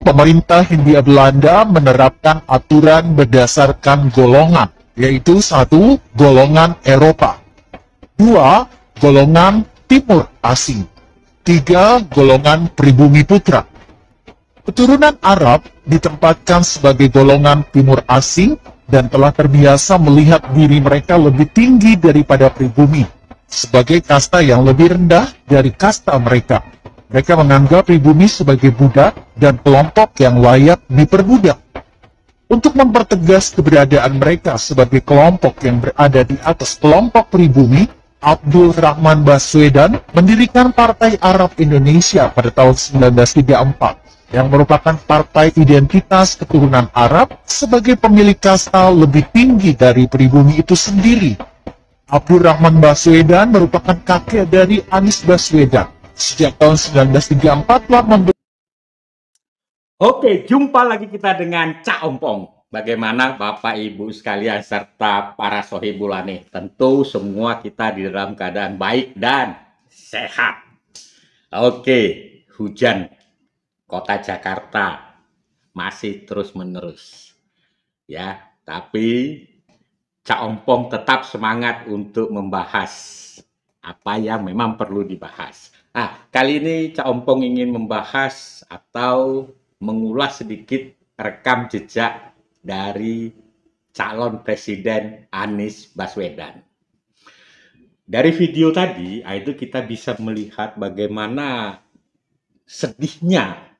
pemerintah Hindia Belanda menerapkan aturan berdasarkan golongan, yaitu 1. Golongan Eropa, 2. Golongan Timur Asing, 3. Golongan pribumi putra. Keturunan Arab ditempatkan sebagai golongan Timur Asing dan telah terbiasa melihat diri mereka lebih tinggi daripada pribumi, sebagai kasta yang lebih rendah dari kasta mereka. Mereka menganggap pribumi sebagai budak dan kelompok yang layak diperbudak. Untuk mempertegas keberadaan mereka sebagai kelompok yang berada di atas kelompok pribumi, Abdul Rahman Baswedan mendirikan Partai Arab Indonesia pada tahun 1934, yang merupakan partai identitas keturunan Arab sebagai pemilik kasta lebih tinggi dari pribumi itu sendiri. Abdul Rahman Baswedan merupakan kakek dari Anies Baswedan. Sejak tahun 1934 telah membentuk. Oke, jumpa lagi kita dengan Cak Ompong. Bagaimana Bapak Ibu sekalian serta para sohibulane? Tentu semua kita di dalam keadaan baik dan sehat. Oke, hujan kota Jakarta masih terus menerus. Ya, tapi Cak Ompong tetap semangat untuk membahas apa yang memang perlu dibahas. Nah, kali ini Cak Ompong ingin membahas atau mengulas sedikit rekam jejak dari calon presiden Anies Baswedan. Dari video tadi, itu kita bisa melihat bagaimana sedihnya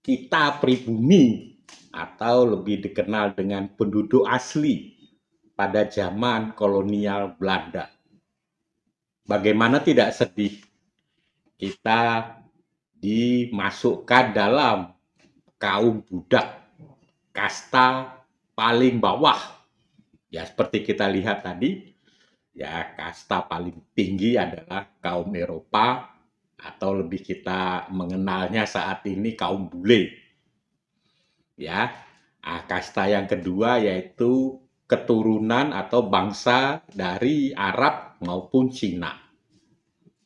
kita pribumi atau lebih dikenal dengan penduduk asli pada zaman kolonial Belanda. Bagaimana tidak sedih kita dimasukkan dalam kaum budak kasta paling bawah. Ya, seperti kita lihat tadi, ya kasta paling tinggi adalah kaum Eropa atau lebih kita mengenalnya saat ini kaum bule. Ya, kasta yang kedua yaitu keturunan atau bangsa dari Arab maupun Cina.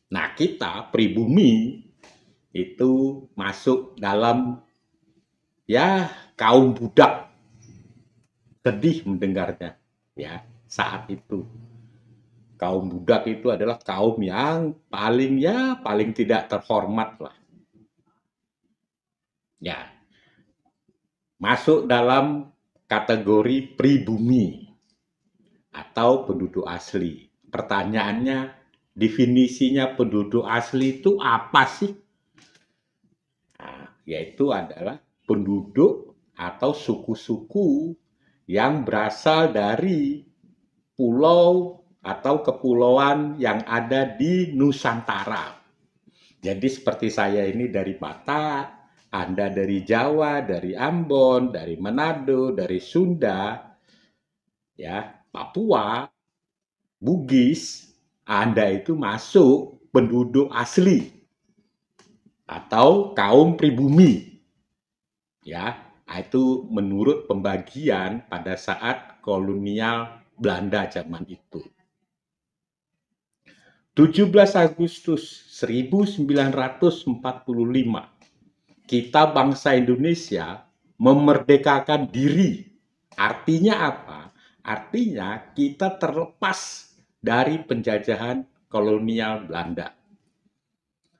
Nah, kita pribumi itu masuk dalam ya kaum budak. Sedih mendengarnya ya saat itu. Kaum budak itu adalah kaum yang paling tidak terhormat lah. Ya. Masuk dalam kategori pribumi atau penduduk asli. Pertanyaannya, definisinya penduduk asli itu apa sih? Nah, yaitu adalah penduduk atau suku-suku yang berasal dari pulau atau kepulauan yang ada di Nusantara. Jadi seperti saya ini dari Batak, Anda dari Jawa, dari Ambon, dari Manado, dari Sunda, ya, Papua, Bugis, Anda itu masuk penduduk asli atau kaum pribumi. Ya, itu menurut pembagian pada saat kolonial Belanda zaman itu. 17 Agustus 1945, kita bangsa Indonesia memerdekakan diri. Artinya apa? Artinya kita terlepas dari penjajahan kolonial Belanda.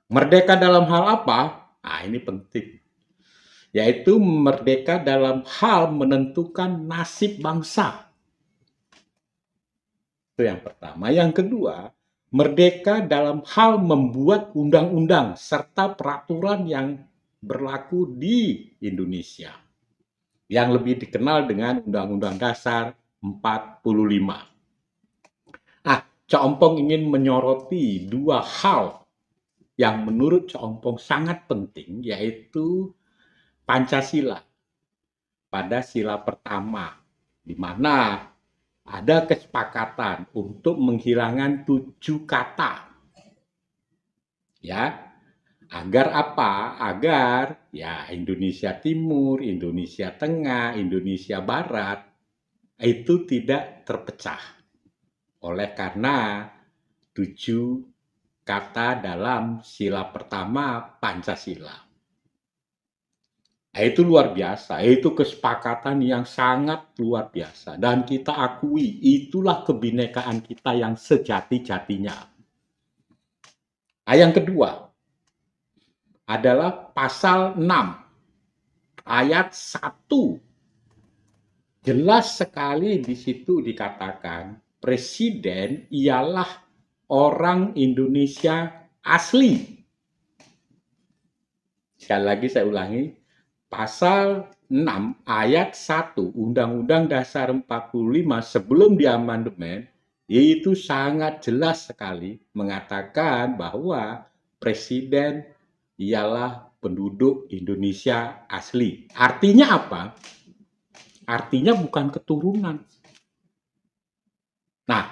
Merdeka dalam hal apa? Nah, ini penting. Yaitu merdeka dalam hal menentukan nasib bangsa. Itu yang pertama. Yang kedua, merdeka dalam hal membuat undang-undang serta peraturan yang berlaku di Indonesia, yang lebih dikenal dengan Undang-Undang Dasar 45. Cak Ompong ingin menyoroti dua hal yang menurut Cak Ompong sangat penting, yaitu Pancasila pada sila pertama, di mana ada kesepakatan untuk menghilangkan 7 kata. Ya, agar apa? Agar ya Indonesia Timur, Indonesia Tengah, Indonesia Barat itu tidak terpecah oleh karena 7 kata dalam sila pertama Pancasila. Itu luar biasa, itu kesepakatan yang sangat luar biasa. Dan kita akui, itulah kebinekaan kita yang sejati-jatinya. Nah, yang kedua adalah pasal 6 ayat 1. Jelas sekali di situ dikatakan, presiden ialah orang Indonesia asli. Sekali lagi saya ulangi, pasal 6 ayat 1 Undang-Undang Dasar 45 sebelum diamandemen, itu sangat jelas sekali mengatakan bahwa presiden ialah penduduk Indonesia asli. Artinya apa? Artinya bukan keturunan. Nah,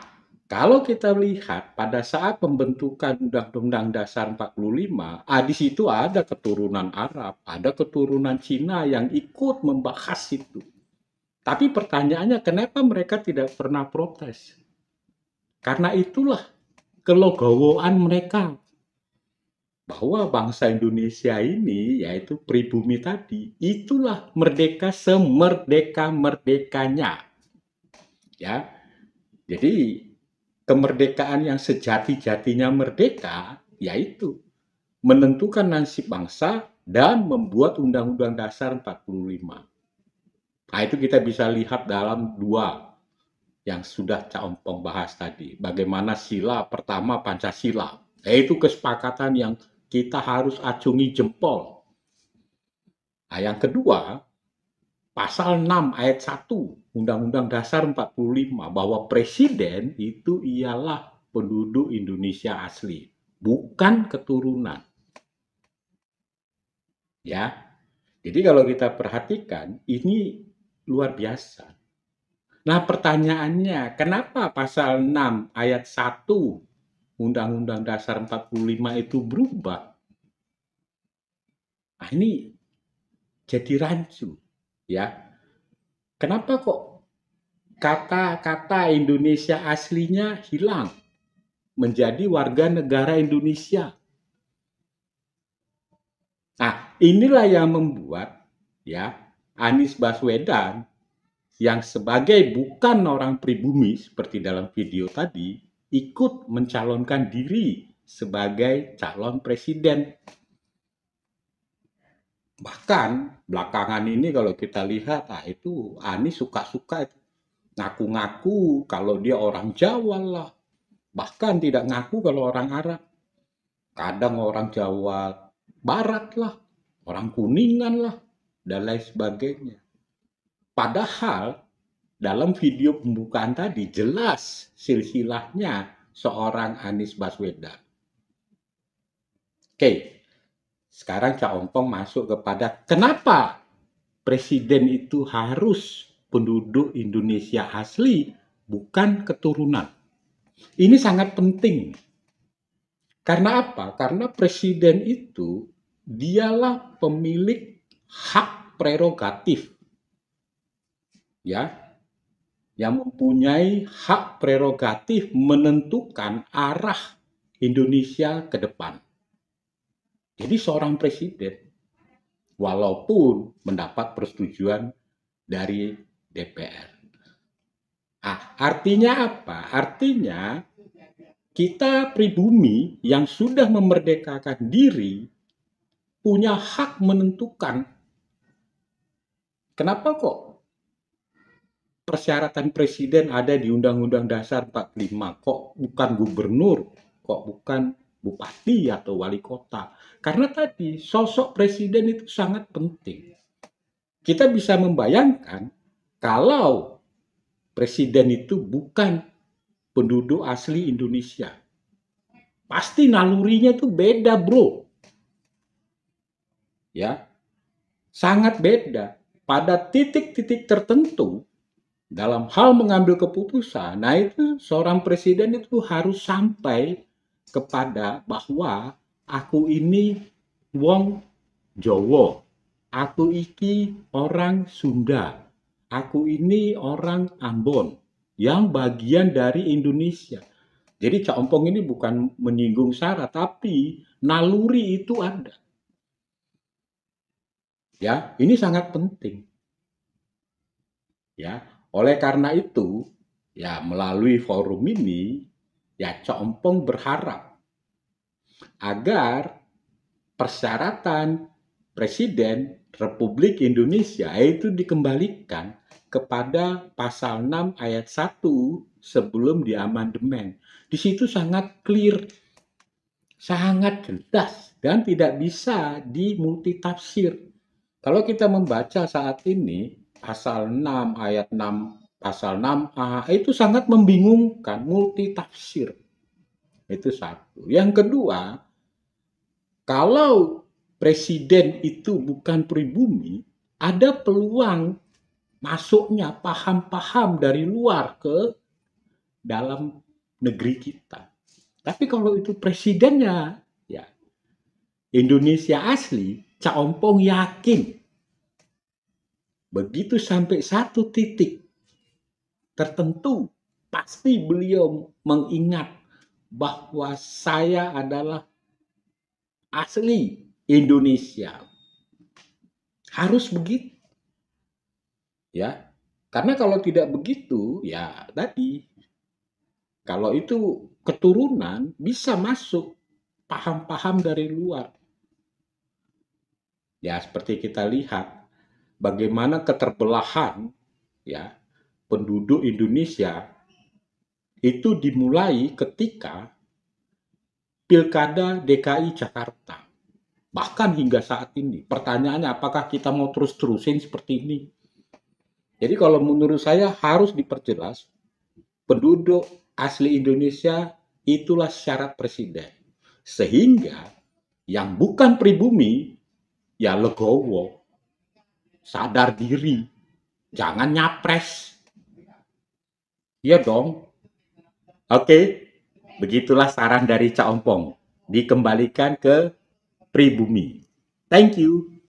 kalau kita lihat pada saat pembentukan Undang-Undang Dasar 45, di situ ada keturunan Arab, ada keturunan Cina yang ikut membahas itu. Tapi pertanyaannya, kenapa mereka tidak pernah protes? Karena itulah kelegowoan mereka. Bahwa bangsa Indonesia ini, yaitu pribumi tadi, itulah merdeka semerdeka-merdekanya. Ya, jadi kemerdekaan yang sejati-jatinya merdeka, yaitu menentukan nasib bangsa dan membuat Undang-Undang Dasar 45. Nah, itu kita bisa lihat dalam dua yang sudah Cak Ompong bahas tadi. Bagaimana sila pertama Pancasila, yaitu kesepakatan yang kita harus acungi jempol. Nah, yang kedua, pasal 6 ayat 1 Undang-Undang Dasar 45 bahwa presiden itu ialah penduduk Indonesia asli, bukan keturunan. Ya. Jadi kalau kita perhatikan ini luar biasa. Nah, pertanyaannya, kenapa pasal 6 ayat 1 Undang-Undang Dasar 45 itu berubah? Nah, ini jadi rancu, ya. Kenapa kok kata-kata Indonesia aslinya hilang menjadi warga negara Indonesia? Nah, inilah yang membuat ya Anies Baswedan yang sebagai bukan orang pribumi seperti dalam video tadi ikut mencalonkan diri sebagai calon presiden. Bahkan belakangan ini kalau kita lihat, itu Anies suka-suka ngaku-ngaku kalau dia orang Jawa lah. Bahkan tidak ngaku kalau orang Arab. Kadang orang Jawa Barat lah, orang Kuningan lah, dan lain sebagainya. Padahal dalam video pembukaan tadi jelas silsilahnya seorang Anies Baswedan. Oke. Sekarang Cak Ompong masuk kepada kenapa presiden itu harus penduduk Indonesia asli, bukan keturunan. Ini sangat penting. Karena apa? Karena presiden itu dialah pemilik hak prerogatif. Ya, yang mempunyai hak prerogatif menentukan arah Indonesia ke depan. Jadi seorang presiden, walaupun mendapat persetujuan dari DPR. Artinya apa? Artinya kita pribumi yang sudah memerdekakan diri punya hak menentukan. Kenapa kok persyaratan presiden ada di Undang-Undang Dasar 45? Kok bukan gubernur? Kok bukan bupati atau wali kota? Karena tadi sosok presiden itu sangat penting. Kita bisa membayangkan kalau presiden itu bukan penduduk asli Indonesia, pasti nalurinya itu beda, bro. Ya, sangat beda. Pada titik-titik tertentu dalam hal mengambil keputusan, nah itu seorang presiden itu harus sampai kepada bahwa aku ini wong Jawa, aku iki orang Sunda, aku ini orang Ambon, yang bagian dari Indonesia. Jadi Cak Ompong ini bukan menyinggung syarat, tapi naluri itu ada. Ya, ini sangat penting. Ya, oleh karena itu, ya melalui forum ini, ya Cok Ompong berharap agar persyaratan Presiden Republik Indonesia itu dikembalikan kepada pasal 6 ayat 1 sebelum diamandemen. Di situ sangat clear, sangat jelas dan tidak bisa dimultitafsir. Kalau kita membaca saat ini pasal 6 ayat 6 pasal 6A itu sangat membingungkan, multitafsir. Itu satu. Yang kedua, kalau presiden itu bukan pribumi, ada peluang masuknya paham-paham dari luar ke dalam negeri kita. Tapi kalau itu presidennya, ya Indonesia asli, Cak Ompong yakin begitu sampai satu titik tertentu, pasti beliau mengingat bahwa saya adalah asli Indonesia. Harus begitu. Ya. Karena kalau tidak begitu, ya tadi kalau itu keturunan bisa masuk paham-paham dari luar. Ya, seperti kita lihat bagaimana keterbelahan ya penduduk Indonesia itu dimulai ketika Pilkada DKI Jakarta. Bahkan hingga saat ini, pertanyaannya apakah kita mau terus-terusin seperti ini? Jadi kalau menurut saya harus diperjelas, penduduk asli Indonesia itulah syarat presiden. Sehingga yang bukan pribumi, ya legowo, sadar diri, jangan nyapres. Iya dong. Oke, begitulah saran dari Cak Ompong. Dikembalikan ke pribumi. Thank you.